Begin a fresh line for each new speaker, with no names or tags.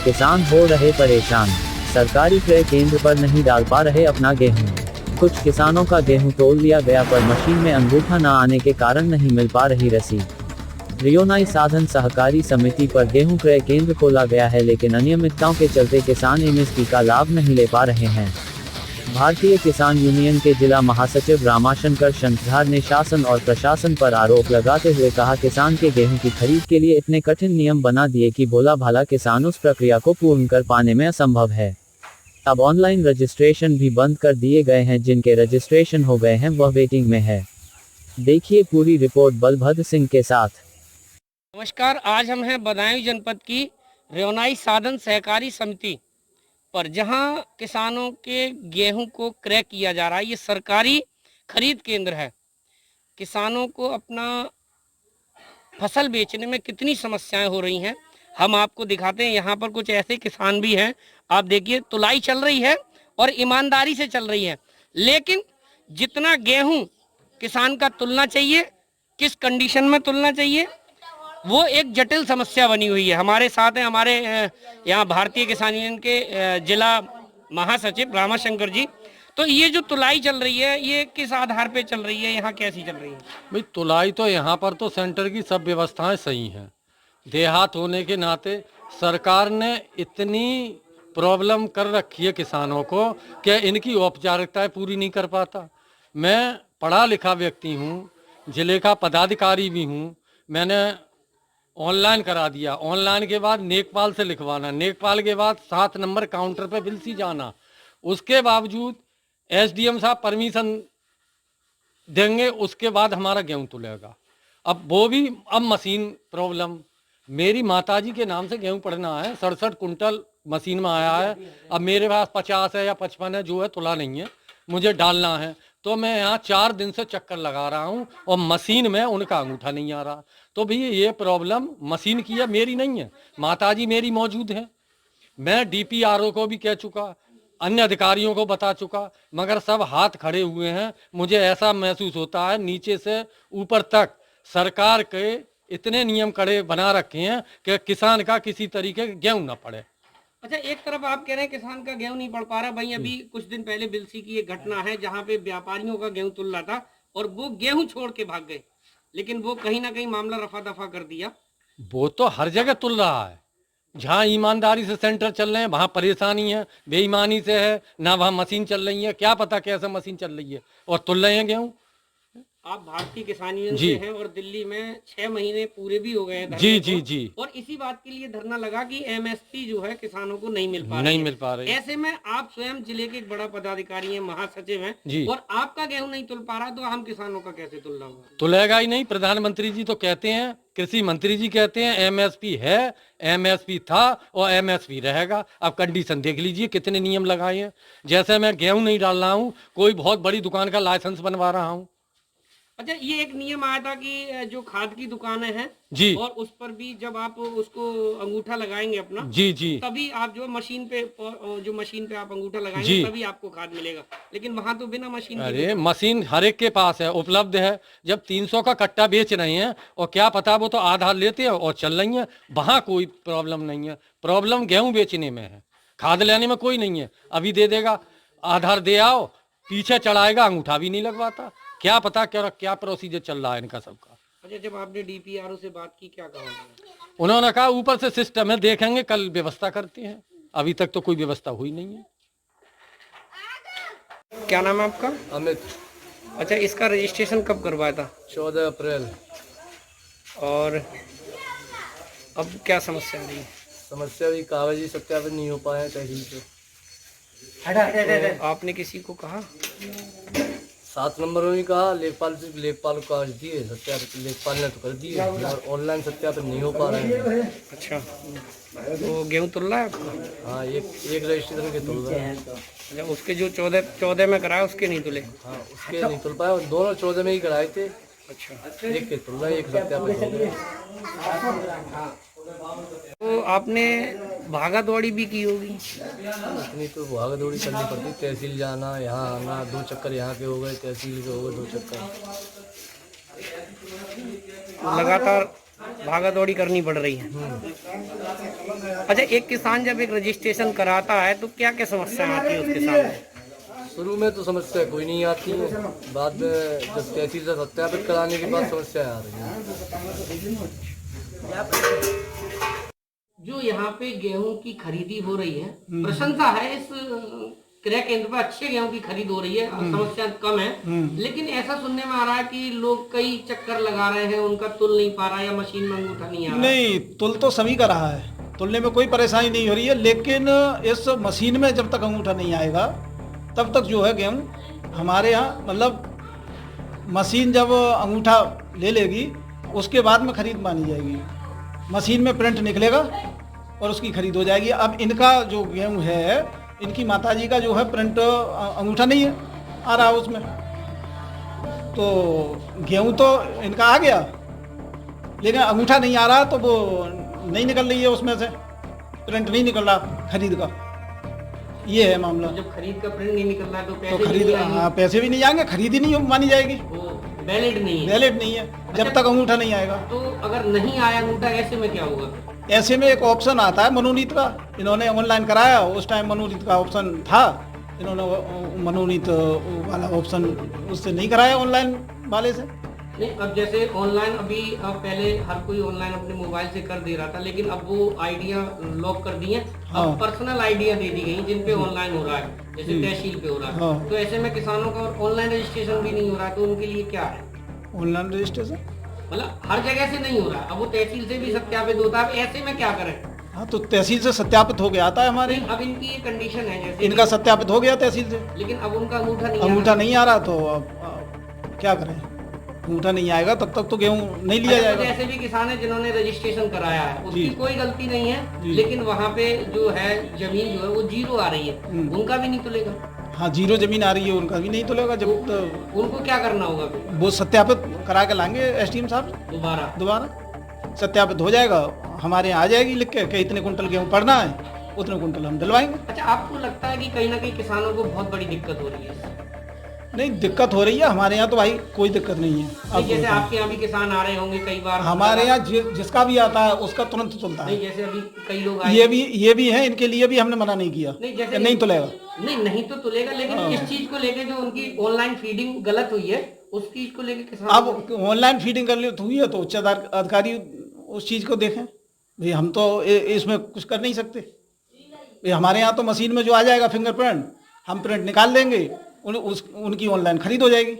किसान हो रहे परेशान, सरकारी क्रय केंद्र पर नहीं डाल पा रहे अपना गेहूं। कुछ किसानों का गेहूं तोल लिया गया पर मशीन में अंगूठा न आने के कारण नहीं मिल पा रही रसीद। रियोनाई साधन सहकारी समिति पर गेहूं क्रय केंद्र खोला गया है, लेकिन अनियमितताओं के चलते किसान एमएसपी का लाभ नहीं ले पा रहे हैं। भारतीय किसान यूनियन के जिला महासचिव रामाशंकर शंखधार ने शासन और प्रशासन पर आरोप लगाते हुए कहा, किसान के गेहूं की खरीद के लिए इतने कठिन नियम बना दिए कि भोला भाला किसान उस प्रक्रिया को पूर्ण कर पाने में असंभव है। अब ऑनलाइन रजिस्ट्रेशन भी बंद कर दिए गए हैं, जिनके रजिस्ट्रेशन हो गए हैं वह वेटिंग में है। देखिए पूरी रिपोर्ट बलभद्र सिंह के साथ।
नमस्कार, आज हम हैं बदायूं जनपद की रियोनाई साधन सहकारी समिति पर, जहां किसानों के गेहूं को क्रय किया जा रहा है। ये सरकारी खरीद केंद्र है। किसानों को अपना फसल बेचने में कितनी समस्याएं हो रही हैं हम आपको दिखाते हैं। यहाँ पर कुछ ऐसे किसान भी हैं, आप देखिए तुलाई चल रही है और ईमानदारी से चल रही है, लेकिन जितना गेहूं किसान का तुलना चाहिए, किस कंडीशन में तुलना चाहिए, वो एक जटिल समस्या बनी हुई है। हमारे साथ हैं हमारे यहाँ भारतीय किसान यूनियन के जिला महासचिव रामाशंकर जी। तो ये जो तुलाई चल रही है, ये किस आधार पे चल रही है, यहाँ कैसी चल रही है?
भाई तुलाई तो यहाँ पर तो सेंटर की सब व्यवस्थाएं सही हैं। देहात होने के नाते सरकार ने इतनी प्रॉब्लम कर रखी है किसानों को कि इनकी औपचारिकताएं पूरी नहीं कर पाता। मैं पढ़ा लिखा व्यक्ति हूँ, जिले का पदाधिकारी भी हूँ। मैंने ऑनलाइन करा दिया, ऑनलाइन के बाद नेकपाल से लिखवाना, नेकपाल के बाद 7 नंबर काउंटर पे बिलसी जाना, उसके बावजूद एसडीएम साहब परमिशन देंगे, उसके बाद हमारा गेहूं तुलेगा। अब वो भी अब मशीन प्रॉब्लम। मेरी माताजी के नाम से गेहूं पड़ना है, 67 कुंटल मशीन में आया है। अब मेरे पास 50 है या 55 है, जो है तुला नहीं है, मुझे डालना है। तो मैं यहाँ 4 दिन से चक्कर लगा रहा हूँ और मशीन में उनका अंगूठा नहीं आ रहा। तो भैया ये प्रॉब्लम मशीन की है, मेरी नहीं है। माताजी मेरी मौजूद है, मैं डीपीआरओ को भी कह चुका, अन्य अधिकारियों को बता चुका, मगर सब हाथ खड़े हुए हैं। मुझे ऐसा महसूस होता है नीचे से ऊपर तक सरकार के इतने नियम कड़े बना रखे हैं कि किसान का किसी तरीके गेहूं ना पड़े।
अच्छा, एक तरफ आप कह रहे हैं किसान का गेहूं नहीं पड़ पा रहा। भाई अभी कुछ दिन पहले बिलसी की एक घटना है जहां पे व्यापारियों का गेहूं तुल रहा था और वो गेहूं छोड़ के भाग गए, लेकिन वो कहीं ना कहीं मामला रफा दफा कर दिया।
वो तो हर जगह तुल रहा है। जहाँ ईमानदारी से सेंटर चल रहे हैं वहाँ परेशानी है, बेईमानी से है ना, वहाँ मशीन चल रही है, क्या पता कैसे मशीन चल रही है और तुल रहे हैं गेहूँ।
आप भारतीय किसान यूनियन से हैं और दिल्ली में 6 महीने पूरे भी हो गए हैं
जी जी जी।
और इसी बात के लिए धरना लगा कि एमएसपी जो है किसानों को नहीं मिल पा रही। ऐसे में आप स्वयं जिले के एक बड़ा पदाधिकारी हैं, महासचिव हैं जी, और आपका गेहूं नहीं तुल पा रहा, तो हम किसानों का कैसे तुल रहा होगा?
तुलेगा ही नहीं। प्रधानमंत्री जी तो कहते हैं, कृषि मंत्री जी कहते हैं एमएसपी है, एमएसपी था और एमएसपी रहेगा। अब कंडीशन देख लीजिए कितने नियम लगाए हैं। जैसे मैं गेहूं नहीं डाल रहा हूँ, कोई बहुत बड़ी दुकान का लाइसेंस बनवा रहा हूँ।
अच्छा, ये एक नियम आया था कि जो खाद की दुकानें हैं
जी,
और उस पर भी जब आप उसको अंगूठा लगाएंगे अपना,
जी जी,
तभी आप जो मशीन पे आप अंगूठा लगाएंगे तभी आपको खाद मिलेगा। लेकिन वहां तो बिना मशीन के।
अरे मशीन हर एक के पास है, उपलब्ध है। जब 300 का कट्टा बेच रहे हैं और क्या पता वो तो आधा लेते हैं और चल रही है, वहां कोई प्रॉब्लम नहीं है। प्रॉब्लम गेहूं बेचने में है, खाद लेने में कोई नहीं है। अभी दे देगा, आधार दे आओ, पीछे चढ़ाएगा, अंगूठा भी नहीं लगवाता। क्या पता क्या प्रोसीजर चल रहा है इनका सबका। अच्छा,
जब आपने डीपीआरओ से बात की, क्या कहा?
उन्होंने कहा ऊपर से सिस्टम है, देखेंगे, कल व्यवस्था करते हैं। अभी तक तो कोई व्यवस्था हुई नहीं है।
क्या नाम है आपका?
अमित।
अच्छा, इसका रजिस्ट्रेशन कब करवाया था?
14 अप्रैल।
और अब क्या समस्या रही है?
समस्या भी कागजी सत्यापन नहीं हो पाया तहसील से।
तो आपने किसी को कहा?
7 नंबर में भी कहा, लेखपाल से, लेखपाल को कागज दिए सत्यापन, लेखपाल ने तो कर दिए और ऑनलाइन सत्यापन नहीं हो पा रहे हैं।
अच्छा, तो गेहूं तुल रहा है आपका?
हाँ, एक रजिस्ट्रेशन के तुल रहे हैं।
अच्छा, उसके जो 14 में कराया उसके नहीं तुले?
हाँ, उसके नहीं तुल पाए और दोनों 14 में ही कराए थे।
अच्छा,
एक के तुल रहे, एक सत्यापन हो गया।
तो आपने भागा दौड़ी भी की होगी?
इतनी तो भागा दौड़ी करनी पड़ती, तहसील जाना, यहाँ आना, 2 चक्कर यहाँ के हो गए, तहसील के हो गए 2 चक्कर।
लगातार भागा दौड़ी करनी पड़ रही है। अच्छा, एक किसान जब एक रजिस्ट्रेशन कराता है तो क्या क्या समस्या आती है उसके सामने?
शुरू में तो समस्या कोई नहीं आती है, बाद में जब तहसील से सत्यापित कराने के बाद समस्या आ रही है।
जो यहाँ पे गेहूं की खरीदी हो रही है, प्रशंसा है इस क्रय केंद्र पर, अच्छे गेहूं की खरीद हो रही है, समस्या कम है। लेकिन ऐसा सुनने में आ रहा है कि लोग कई चक्कर लगा रहे हैं, उनका तुल नहीं पा रहा या मशीन में अंगूठा नहीं आ रहा।
नहीं, तुल तो सभी का रहा है, तुलने में कोई परेशानी नहीं हो रही है, लेकिन इस मशीन में जब तक अंगूठा नहीं आएगा तब तक जो है गेहूँ हमारे यहाँ, मतलब मशीन जब अंगूठा ले लेगी उसके बाद में खरीद मानी जाएगी, मशीन में प्रिंट निकलेगा और उसकी खरीद हो जाएगी। अब इनका जो गेहूँ है, इनकी माताजी का जो है प्रिंट अंगूठा नहीं है आ रहा उसमें, तो गेहूँ तो इनका आ गया लेकिन अंगूठा नहीं आ रहा, तो वो नहीं निकल रही है उसमें से, प्रिंट नहीं निकल रहा खरीद का, ये है मामला।
जब खरीद का प्रिंट नहीं निकल रहा है तो पैसे
तो खरीद,
भी नहीं आएंगे।
हाँ, पैसे भी नहीं आएंगे, खरीद ही नहीं मानी जाएगी,
वो वैलिड नहीं है।
वैलिड नहीं है जब तक अंगूठा नहीं आएगा।
तो अगर नहीं आया अंगूठा, ऐसे में क्या होगा?
ऐसे में एक ऑप्शन आता है मनोनीत का, इन्होंने ऑनलाइन कराया, उस टाइम मनोनीत का ऑप्शन था, इन्होंने मनोनीत वाला ऑप्शन उससे नहीं कराया, ऑनलाइन वाले से।
नहीं, अब जैसे ऑनलाइन अभी, अब पहले हर कोई ऑनलाइन अपने मोबाइल से कर दे रहा था, लेकिन अब वो आइडिया लॉक कर दी है।
हाँ।
अब पर्सनल आइडिया दे दी गई जिन पे ऑनलाइन हो रहा है, जैसे तहसील पे हो रहा है।
हाँ।
तो ऐसे में किसानों का ऑनलाइन रजिस्ट्रेशन भी नहीं हो रहा है, तो उनके लिए क्या है?
ऑनलाइन रजिस्ट्रेशन,
मतलब हर जगह से नहीं हो रहा है, अब वो तहसील से भी सत्यापित होता है। अब ऐसे में क्या करें?
हाँ, तो तहसील से सत्यापित हो गया आता है हमारे,
अब इनकी ये कंडीशन है जैसे
इनका सत्यापित हो गया तहसील से,
लेकिन अब उनका अंगूठा नहीं आ रहा।
अंगूठा नहीं आ रहा, तो अब क्या करें, अंगूठा नहीं आएगा तब तक तो गेहूँ नहीं लिया
अच्छा, तो
जाएगा।
जैसे भी किसान है जिन्होंने रजिस्ट्रेशन कराया है, उसकी
जी।
कोई गलती नहीं है,
जी।
लेकिन वहाँ पे जो है जमीन जो है वो जीरो आ रही है, उनका भी नहीं तुलेगा।
हाँ, जीरो जमीन आ रही है, उनका भी नहीं तुलेगा। जब
उनको क्या करना होगा फिर?
वो सत्यापित करा के लाएंगे एसडीएम साहब दोबारा सत्यापित हो जाएगा, हमारे यहाँ आ जाएगी लिख के कि इतने कुंटल गेहूँ पड़ना है, उतने कुंटल हम दिलवाएंगे।
अच्छा, आपको लगता है कि कहीं ना कहीं किसानों को बहुत बड़ी दिक्कत हो रही है?
नहीं, दिक्कत हो रही है, हमारे यहाँ तो भाई कोई दिक्कत नहीं है।
नहीं, जैसे आपके यहाँ भी किसान आ रहे होंगे कई बार,
हमारे यहाँ जिसका भी आता है उसका तुरंत तुलता
नहीं,
है।
जैसे अभी कई लोग आए,
ये भी है, इनके लिए भी हमने मना नहीं किया
नहीं, जैसे
कि नहीं तुलेगा।
नहीं तो तुलेगा, लेकिन इस चीज को लेके जो उनकी ऑनलाइन फीडिंग गलत हुई है, उस चीज को लेके किसान
अब ऑनलाइन फीडिंग गलत हुई है तो उच्च अधिकारी उस चीज को देखें भाई, हम तो इसमें कुछ कर नहीं सकते भाई। हमारे यहाँ तो मशीन में जो आ जाएगा फिंगरप्रिंट, हम प्रिंट निकाल देंगे, उनकी ऑनलाइन खरीद हो जाएगी।